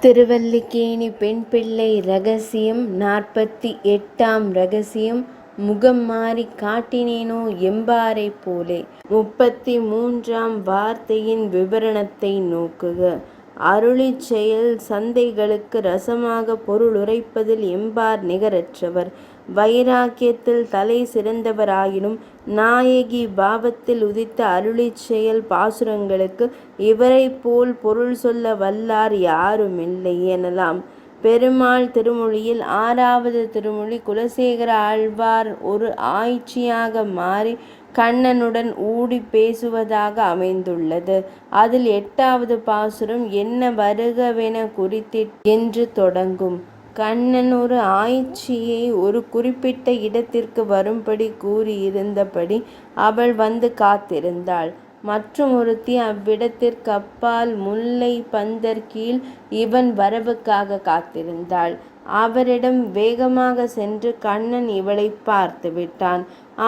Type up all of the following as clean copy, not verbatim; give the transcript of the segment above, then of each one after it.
திருவல்லிக்கேணி பெண்பிள்ளை இரகசியம் 48ஆம் இரகசியம் முகம் மாறிக் காட்டினேனோ எம்பாரைப் போலே. 33ஆம் வார்த்தையின் விவரணத்தை நோக்குக. அருளிச் செயல் சந்தைகளுக்கு ரசமாக பொருளுரைப்பதில் எம்பார் நிகரற்றவர். வைராக்கியத்தில் தலை சிறந்தவராயினும் நாயகி பாவத்தில் உதித்த அருளிச் செயல் பாசுரங்களுக்கு இவரைப் போல் பொருள் சொல்ல வல்லார் யாருமில்லை எனலாம். பெருமாள் திருமொழியில் 6வது திருமொழி குலசேகர ஆழ்வார் ஒரு ஆய்ச்சியாக மாறி கண்ணனுடன் ஊடி பேசுவதாக அமைந்துள்ளது. அதில் 8வது பாசுரம் என்ன வருகவென குறித்திட் என்று தொடங்கும். கண்ணன் ஒரு ஆய்ச்சியை ஒரு குறிப்பிட்ட இடத்திற்கு வரும்படி கூறியிருந்தபடி அவள் வந்து காத்திருந்தாள். மற்றுமொருத்தி அவ்விடத்திற்கு அப்பால் முல்லை பந்தர் கீழ் இவன் வரவுக்காக காத்திருந்தாள். அவரிடம் வேகமாக சென்று கண்ணன் இவளை பார்த்து விட்டான்.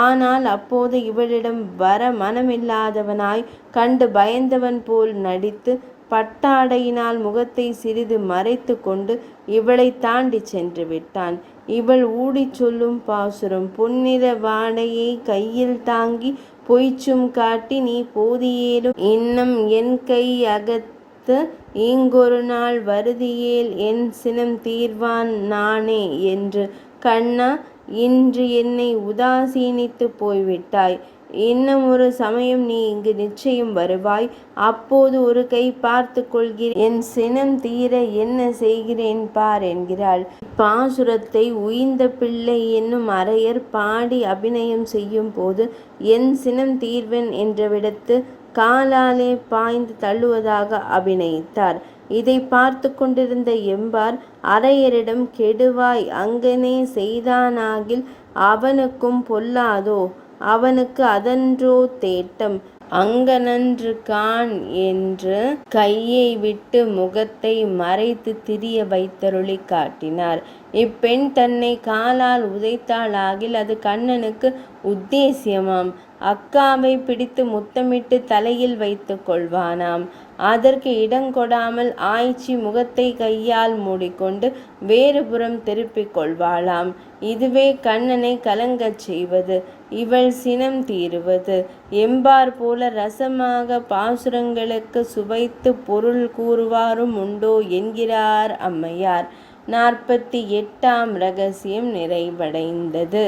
ஆனால் அப்போது இவளிடம் வர மனமில்லாதவனாய் கண்டு பயந்தவன் போல் நடித்து பட்டாடையினால் முகத்தை சிறிது மறைத்து கொண்டு இவளை தாண்டி சென்று விட்டான். இவள் ஊடிச் சொல்லும் பாசுரம் பொன்னிற வாடையை கையில் தாங்கி பொய்ச்சும் காட்டி நீ போதியேலும் இன்னம் என் கை அகத்து ஈங்கொரு நாள் வருதியேல் என் சினம் தீர்வான் நானே என்று. கண்ணா, இன்று என்னை உதாசீனித்து போய்விட்டாய். இன்னும் ஒரு சமயம் நீ இங்கு நிச்சயம் வருவாய். அப்போது ஒரு கை பார்த்து கொள்கிறேன். என் சினம் தீர என்ன செய்கிறேன் பார் என்கிறாள். பாசுரத்தை உய்ந்த பிள்ளை என்னும் அரையர் பாடி அபிநயம் செய்யும் போது என் சினம் தீர்வன் என்றவிடத்து காலாலே பாய்ந்து தள்ளுவதாக அபிநயித்தார். இதை பார்த்து கொண்டிருந்த எம்பார் அரையரிடம் கெடுவாய் அங்கனே செய்தானாகில் அவனுக்கும் பொல்லாதோ, அவனுக்கு அதன்றோ தேட்டம், அங்கனன்று காண் என்று கையை விட்டு முகத்தை மறைத்து திரிய வைத்தருளி காட்டினார். இப்பெண் தன்னை காலால் உதைத்தாளாகில் அது கண்ணனுக்கு உத்தேசியமாம். அக்காவை பிடித்து முத்தமிட்டு தலையில் வைத்து கொள்வானாம். அதற்கு இடங்கொடாமல் ஆய்ச்சி முகத்தை கையால் மூடிக்கொண்டு வேறு புறம் திருப்பிக் கொள்வாளாம். இதுவே கண்ணனை கலங்கச் செய்வது, இவள் சினம் தீருவது. எம்பார் போல ரசமாக பாசுரங்களுக்கு சுவைத்து பொருள் கூறுவாரும் உண்டோ என்கிறார் அம்மையார். 48ஆம் இரகசியம் நிறைவடைந்தது.